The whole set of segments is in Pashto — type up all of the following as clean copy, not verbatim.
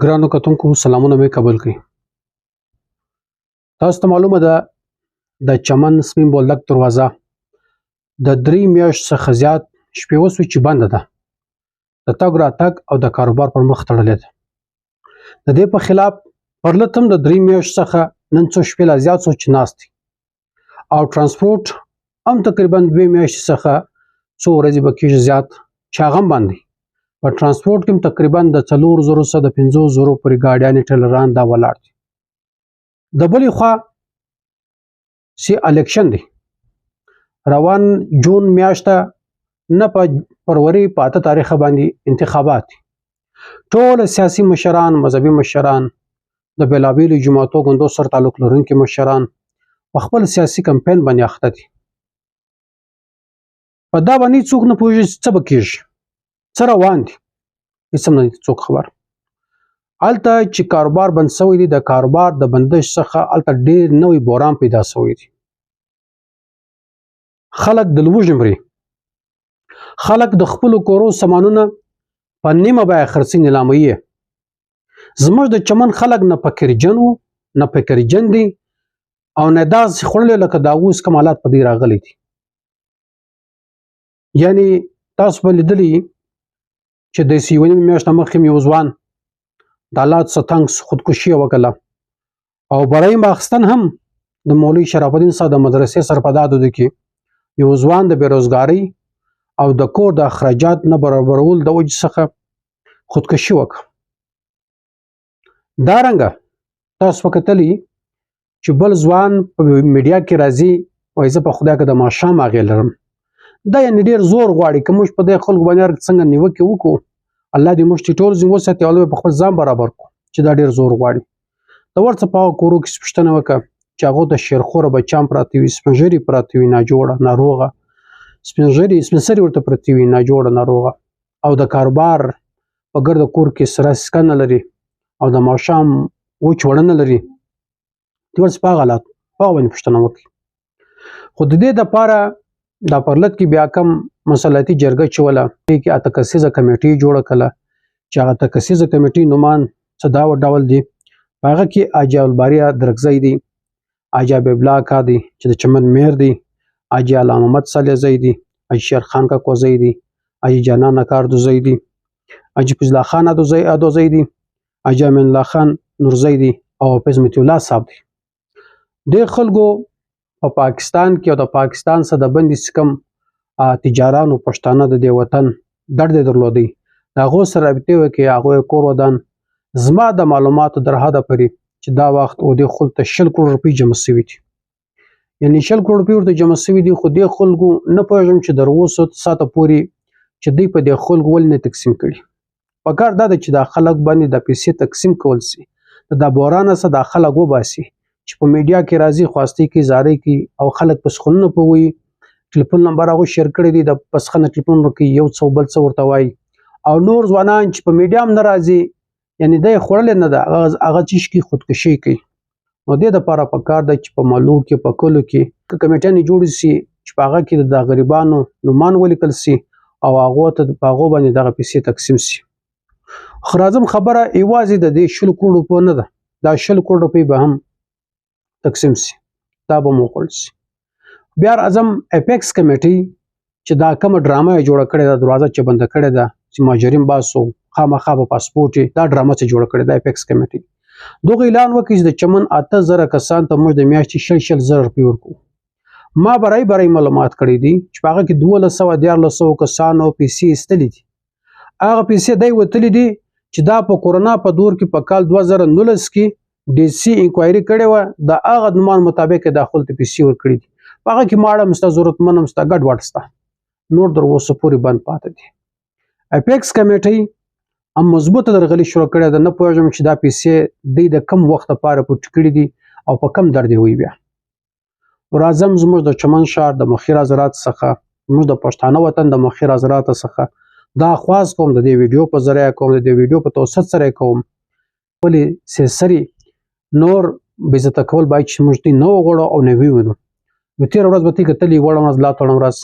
ګرانو کتونکو سلامونه مې قبول کړئ. تاسو ته معلومه ده د چمن سپین بولدک دروازه د 3 میاشتو څخه زیات شپې وسوې چې بنده ده. د تګ راتګ او د کاروبار پر مخ تړلې ده. د دې په خلاف پرلت هم د 3 میاشتو څخه نن څو شپې لا زیات څوک چې ناست دي او ترانسپورټ هم تقریبا 2 میاشتې څخه څو ورځې به کېږي زیات چې هغه هم بند دي. په ترانسپورټ کې هم تقریبا د 4,000 څخه د 50,000 پورې ګاډیانې ټریلران دا ولاړ دي. د بلې خوا چې الیکشن دی روان جون میاشته نه په فروری په 8 تاریخ باندې انتخابات دي. ټول سیاسي مشران، مذهبي مشران، د بېلابېلو جماعتو ګوندو سره تعلق لرونکي مشران په خپل سیاسي کمپاین باندې اخته دي. په دا باندې څوک نه پوهېږي چې څه به کېږي، څه روان دي، هېڅ هم نه دي څوک خبر. هلته چې کاروبار بند شوی دی، د کاروبار د بندش څخه هلته ډېر نوی بحران پیدا شوی دی. خلک د لوږې مري. خلک د خپلو کورو سامانونه په نیمه بیه خرڅي نیلاموي. زموږ د چمن خلک نه فکرجن وو، نه فکرجن دي او نه داسې خوړلې لکه دا اوس کوم حالات په دې راغلي دي. یعنې تاسو به لیدلي چې د 3 میاشتې مخکې یو ځوان د حالات څخه تنګ خودکشي وکړه او برایم اخیستن هم د مولوي شرف الدین صاحب د مدرسې سره په دادو دی کې یو ځوان د بیروزګارۍ او د کور د اخراجات نه برابرول د وجې څخه خودکشي وکړه. دارنګه تاسو وکتلی چې بل ځوان په میډیا کې راځي وایي زه په خدای کې د ماښام هغې لرم. دا یعنې ډېر زور غواړي که موږ په دې خلکو باندې څنګه نیوکې وکړو، الله دې موږ ټول ځین وساتي او په خپل ځان برابر کړو چې دا ډېر زور غواړي. د ورڅه په هغه کورو کې پوښتنه وکړه چې هغو ته شیرخوره بچیان پراته وي، سپین ږیري پراته وي ناجوړه ناروغه، سپین سري ورته پراته وي ناجوړه ناروغه او د کاروبار په ګرده کور کې سره سکه نه لري او د ماښام وچ وړه نه لري. د ورڅه په هغه حالات په هغه باندې پوښتنه وکړي. خو د دې دپاره دا پرلت کې بیا کم مسلطي جرګه چوله کې 8 کسیزه کمیټې جوړه کړه چې هغه 8 کسیزه کمیټې نومان څه دا ډول دي. په هغه کې حاجي الباري درکزی دی، حاجي حبیب الله اکا دی چې د چمن میر دی، حاجي علامه محمد صالح زی دی، حاجي شیرخان کاکوزی دی، حاجي جانان اکاردوزی دی، حاجي فضل الله خان ادوزی دی، حاجي امین الله خان نورزی دی او حافظ مطیع الله صاحب دی. د خلکو په پاکستان کې او د پاکستان سره د بندي سکم تجارانو پښتانه د دې وطن درد درلودي، د هغو سره رابطې وکړي، هغوی کور ودان. زما د معلوماتو در حده پورې چې دا وخت او دې خلکو ته 100 کروڑ روپۍ جمع شوي دي. یعنې 100 کروڑ روپۍ ورته جمع شوي دي. خو دې خلکو نه پوهېږم چې در اوسه ساعته پورې چې دوی په دې خلکو ولې نه تقسیم کړي. پکار دا ده چې دا خلک باندې د پیسې تقسیم کول سي، د دا بحرانه څخه دا خلک وباسي چې په میډیا کې راځي خواستی کې زارۍ کوي او خلک پسخونونه پوي. ټلیفون نمبر هغه شیر کړی دی، د پسخنه ټلیفون ورکوي، یو څه بل څه ورته وایي او نور ځوانان چې په میډیا هم نه راځي یعنې دی خوړلې نه ده هغه چیش کې خودکشي کوي. نو دې دپاره پکار ده چې په محلو کې په کلو کې کمیټیانې جوړې سي چې په هغه کې د غریبانو نومان ولیکل سي او هغو ته په هغو باندې دغه پیسې تقسیم سي. خو راځم خبره یوازې د دې 100 کروڑ روپیو نه ده، دا 100 کروڑ روپۍ به هم تقسیم سي، دا به موخوړ سي. بیا راځم اپیکس کمیټۍ چې دا کومه ډرامه یې جوړه کړې ده، دروازه چې بنده کړې ده چې مهاجرین باسو خامخا به پاسپورټ یې دا ډرامه چې جوړه کړې ده اپیکس کمیټۍ. دغه اعلان وکړي چې د چمن 8,000 کسان ته موږ د میاشتې 100,000 روپۍ ورکوو. ما برای معلومات کړي دي چې په هغه کې 1200 کسانو پیسې ایستلې دي. هغه پیسې دی وتلې دي چې دا په کورونا په دور کې په کال 2019 کې ډي سي انکوایري کړې وه، د هغه نومان مطابق یې داخل ته پیسې ورکړي دي. په هغه کې ماړه هم شته، ضرورتمند هم شته، ګډوډ شته، نور در اوسه پورې بند پاتې دي. اپیکس کمیټۍ هم مضبوطه درغلي شروع کړې ده. نه پوهېږم چې دا پیسې دوی د کم وخت لپاره پټې کړي دي او په کم درد یې وي. بیا راځم زموږ د چمن ښار د مخیر حضرات څخه، زموږ د پښتانه وطن د مخیر حضرات څخه دا خواست کوم، د دې ویډیو په ذریعه کوم، د دې ویډیو په توسط سره کوم، خپلې سرسري نور بېعزته کول باید چې موږ دوی نه وغواړو او نه ووینو. نو تېره ورځ به تی کتلي وړه ورځ لا توړه ورځ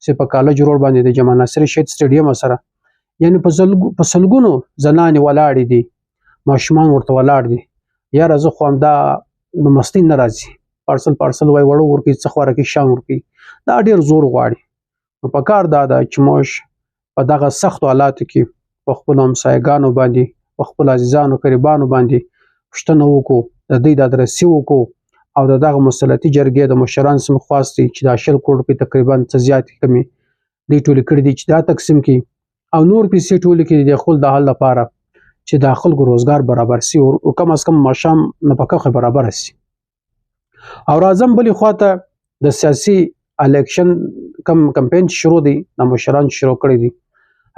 چې په کالج روډ باندې د جمال ناصري شهید سټیډیم سره یعنې په سلګونو زنانې ولاړې دي ماشومان ورته ولاړ دي یاره زه خو همدا د مستۍ نه راځي پارسل وای وړو ورکوي څه خوراکي شیان ورکوي دا ډېر زور غواړي نو پکار دا ده چې موږ په دغه سختو حالاتو کې په خپلو همسایګانو باندې په خپلو عزیزانو قریبانو باندې پوښتنه وکړو د دوی د ادرسي وکړو او د دغه مسلطي جرګې د مشرانو څخه خواست دی چې دا 100 کروڑ روپۍ تقریبا څه زیاتې کمې دوی ټولې کړي دي چې دا تقسیم کړي او نور پیسې ټولې کړي د خپل د حل لپاره چې د خلکو روزګار برابر سي او کم از کم ماشام نفقه برابر سي او راځم بلې خواته د سیاسي الیکشن کمپین شروع دی د مشران شروع کړی دي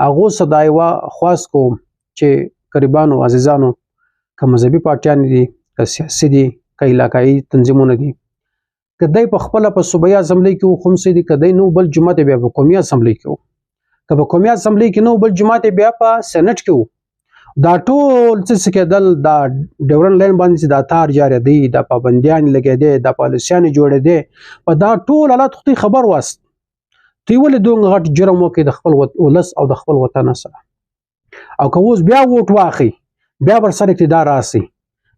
هغه صدایوا خواست کوم چې قریبانو عزیزانو که مذهبي پارټیان دي که سیاسي دي که علاقایي تنظیمونه دي که دی په خپله په صوبایي اسمبلۍ کې وخومسي دي که دی نو بل جماعت بیا په قومي اسمبلۍ کې وو که په قومي اسمبلۍ کې نو بل جماعت بیا په سینټ کې وو دا ټول څه کېدل دا ډیورن لاین باندې چې دا تار جاری دی دا پابندیان لګېدې دا پالیسیانې جوړېدې په دا ټول حالات خو خبر واست دوی ولې دومره غټ جرم وکړي د خپل ولس او د خپل وطن سره او که اوس بیا ووټ واخلي بیا ورسره اقتدار راسي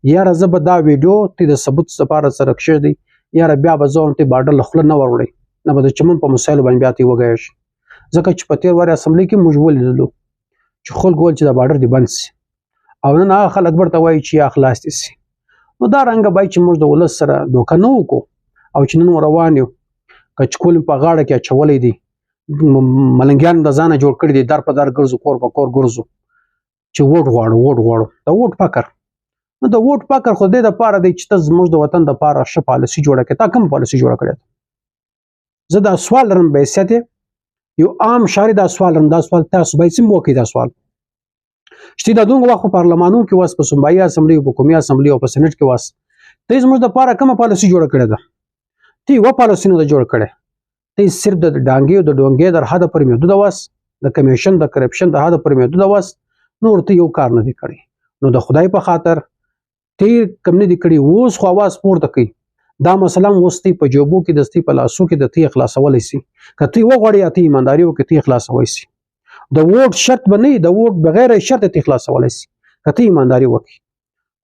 یاره زه به دا ویډیو ته د ثبوت لپاره سره کښې دی یاره بیا به زه هم ته باډر له خوله نه وروړئ نه به د چمن په مسایلو باندې بیا ته وږی شي ځکه چې په تېر وارې اسمبلۍ کې موږ ولیدلو چې خلکو ویل چې دا باډر دې بند سي او نن هغه خلک ورته وایي چې یا خلاص دې سي نو دا رنګه باید چې موږ د ولس سره دوکه نه وکړو او چې نن روان یو که چې کول په غاړه کې اچولی دی ملنګیان د ځانه جوړ کړي دي در په در ګرځو کور په کور ګرځو چې ووټ غواړو د ووټ فکر نو د ووټ فکر خو دې دپاره دی چې ته زموږ د وطن دپاره ښه پالیسي جوړه کړې تا کومه پالیسي جوړه کړې ده زه دا سوال لرم بحیثیت یو عام شهري دا سوال لرم دا سوال تاسو باید څنګه وکړئ دا سوال چې دا دومره وخت په پارلمانونو کې واست په صوبایي اسمبلۍ په قومي اسمبلۍ او په سینټ کې واست ته زموږ دپاره کومه پالیسي جوړه کړې ده ته یوه پالیسي نه ده جوړه کړې ته صرف د ډانګې او د ډونګې در حده پورې محدوده واست د کمیشن د کرپشن د حده پورې محدوده واست نور ته یو کار نه دی کړی نو د خدای په خاطر تیر کم نه دی کړی اوس خو اواز پورته کوي دا مثلا اوس تی په جوبو کې د ستی په لاسو کې د تی خلاصولی سي که تی وغواړي یا تی ایمانداري وکړي تی خلاصولی سي د ووټ شرط به نه د ووټ بغیر شرط تی خلاصولی سي که تی ایمانداري وکړي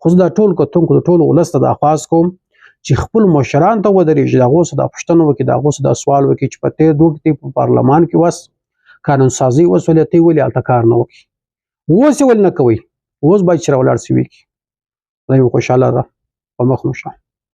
خو زه دا ټول کتونکو د ټولو ولس ته دا خواست کوم چې خپل مشران ته ودرېږي د هغو څه دا پوښتنه وکړي د هغو څه دا سوال وکړي چې په تېر دوه کې په پارلمان کې وس قانون سازي وسولې تی ولې هلته کار نه وکړي اوس یې ولې نه کوئ اوس باید چې راولاړ سي وکړي خدای مو خوشحاله ده په مخ مو شه